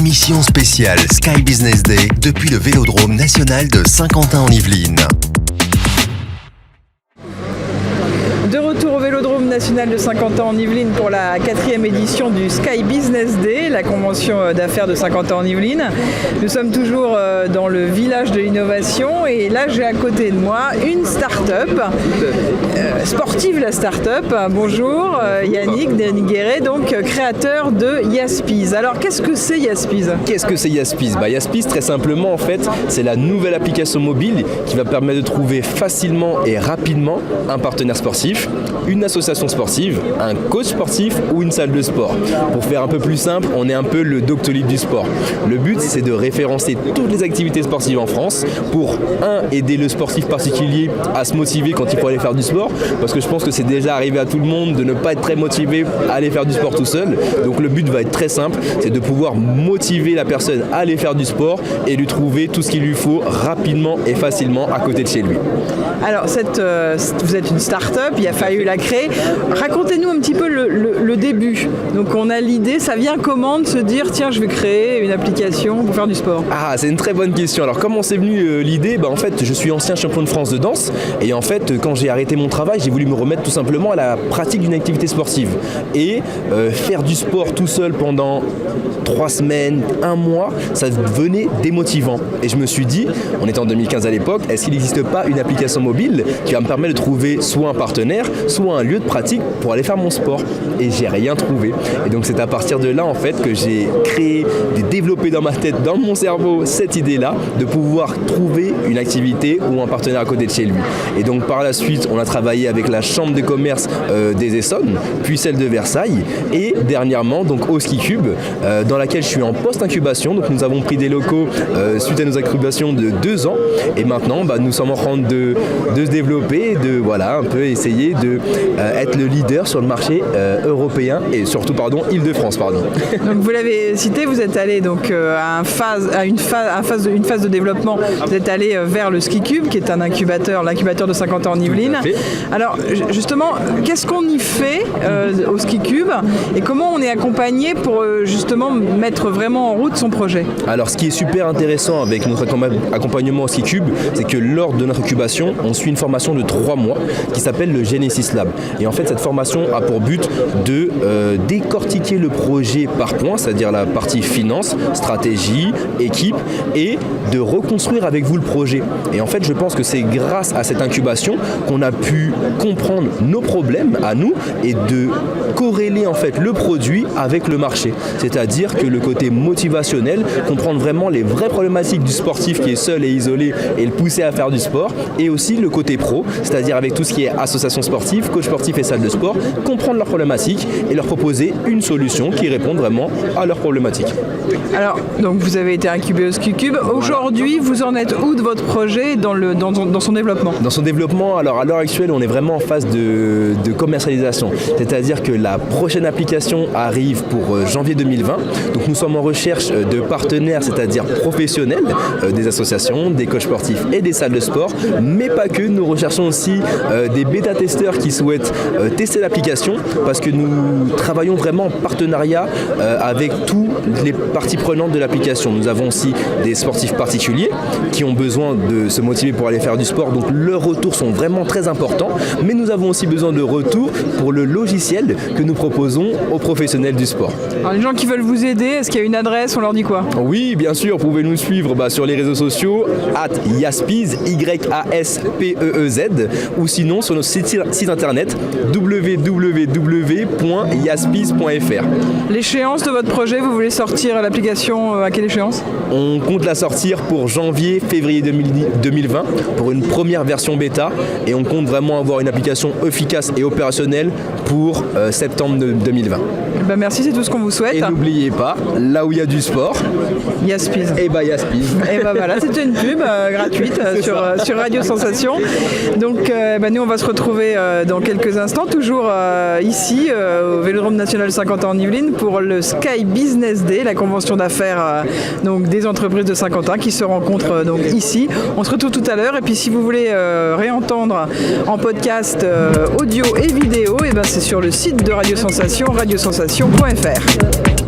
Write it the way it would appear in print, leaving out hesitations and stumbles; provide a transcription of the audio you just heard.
émission spéciale Sky Business Day depuis le Vélodrome national de Saint-Quentin en Yvelines. De retour au Vélodrome national de Saint-Quentin en Yvelines pour la 4e édition du Sky Business Day, la convention d'affaires de Saint-Quentin en Yvelines. Nous sommes toujours dans le village de l'innovation et là j'ai à côté de moi une start-up, sportive la start-up. Bonjour Yannick Guéret, donc créateur de Yaspiz. Alors qu'est-ce que c'est Yaspiz ? Qu'est-ce que c'est Yaspiz ? Yaspiz, très simplement, en fait, c'est la nouvelle application mobile qui va permettre de trouver facilement et rapidement un partenaire sportif, une association sportive, un coach sportif ou une salle de sport. Pour faire un peu plus simple, on est un peu le Doctolib du sport. Le but, c'est de référencer toutes les activités sportives en France pour, aider le sportif particulier à se motiver quand il faut aller faire du sport, parce que je pense que c'est déjà arrivé à tout le monde de ne pas être très motivé à aller faire du sport tout seul. Donc le but va être très simple, c'est de pouvoir motiver la personne à aller faire du sport et lui trouver tout ce qu'il lui faut rapidement et facilement à côté de chez lui. Alors vous êtes une start-up, il a fallu la créer. Racontez-nous un petit peu le début. Donc on a l'idée, ça vient comment de se dire tiens je vais créer une application pour faire du sport ? C'est une très bonne question. Alors comment c'est venu l'idée ? En fait je suis ancien champion de France de danse et en fait quand j'ai arrêté mon travail j'ai voulu me remettre tout simplement à la pratique d'une activité sportive et faire du sport tout seul pendant 3 semaines, 1 mois, ça devenait démotivant. Et je me suis dit, on était en 2015 à l'époque, est-ce qu'il n'existe pas une application mobile qui va me permettre de trouver soit un partenaire, soit un lieu de pratique pour aller faire mon sport ? Et j'ai rien trouvé. Et donc c'est à partir de là en fait que j'ai créé, développé dans ma tête, dans mon cerveau, cette idée-là de pouvoir trouver une activité ou un partenaire à côté de chez lui. Et donc par la suite, on a travaillé avec la chambre de commerce des Essonnes, puis celle de Versailles, et dernièrement donc au Ski Cube, dans laquelle je suis en post-incubation. Donc nous avons pris des locaux suite à nos incubations de 2 ans et maintenant nous sommes en train de se développer, de un peu essayer de être le leader sur le marché européen et surtout Île-de-France. Donc vous l'avez cité, vous êtes allé donc à une phase de développement. Vous êtes allé vers le Ski Cube qui est l'incubateur de Saint-Quentin en Yvelines. Alors justement, qu'est-ce qu'on y fait au Ski Cube et comment on est accompagné pour justement mettre vraiment en route son projet ? Alors ce qui est super intéressant avec notre accompagnement au Ski Cube, c'est que lors de notre incubation, on suit une formation de 3 mois qui s'appelle le Genesis Lab. Et en fait cette formation a pour but de décortiquer le projet par points, c'est-à-dire la partie finance, stratégie, équipe, et de reconstruire avec vous le projet. Et en fait je pense que c'est grâce à cette incubation qu'on a pu comprendre nos problèmes à nous et de corréler en fait le produit avec le marché. C'est-à-dire que le côté motivationnel, comprendre vraiment les vraies problématiques du sportif qui est seul et isolé et le pousser à faire du sport, et aussi le côté pro, c'est-à-dire avec tout ce qui est association sportive, coach sportif et salle de sport, comprendre leurs problématiques et leur proposer une solution qui réponde vraiment à leurs problématiques. Alors, donc vous avez été incubé au Ski Cube. Aujourd'hui, vous en êtes où de votre projet dans son développement ? Dans son développement, alors à l'heure actuelle, on est vraiment en phase de commercialisation. C'est-à-dire que la prochaine application arrive pour janvier 2020. Donc nous sommes en recherche de partenaires, c'est-à-dire professionnels, des associations, des coachs sportifs et des salles de sport, mais pas que. Nous recherchons aussi des bêta-testeurs qui souhaitent tester l'application parce que nous travaillons vraiment en partenariat avec toutes les parties prenantes de l'application. Nous avons aussi des sportifs particuliers qui ont besoin de se motiver pour aller faire du sport, donc leurs retours sont vraiment très importants, mais nous avons aussi besoin de retours pour le logiciel que nous proposons aux professionnels du sport. Alors les gens qui veulent vous aider, est-ce qu'il y a une adresse, on leur dit quoi ? Oui, bien sûr, vous pouvez nous suivre sur les réseaux sociaux @Yaspiz, YASPEEZ, ou sinon sur notre site internet www.yaspiz.fr. L'échéance de votre projet, vous voulez sortir l'application à quelle échéance ? On compte la sortir pour janvier-février 2020 pour une première version bêta et on compte vraiment avoir une application efficace et opérationnelle pour septembre 2020. Merci, c'est tout ce qu'on vous souhaite. Et n'oubliez pas, là où il y a du sport, Yaspiz. Yaspiz. Et voilà, c'était une pub gratuite sur Radio Sensation. Donc nous on va se retrouver dans quelques instants, toujours ici au Vélodrome national Saint-Quentin en Yvelines pour le Sky Business Day, la convention d'affaires donc des entreprises de Saint-Quentin qui se rencontrent donc ici. On se retrouve tout à l'heure et puis si vous voulez réentendre en podcast audio et vidéo, c'est sur le site de Radio Sensation, radiosensation.fr.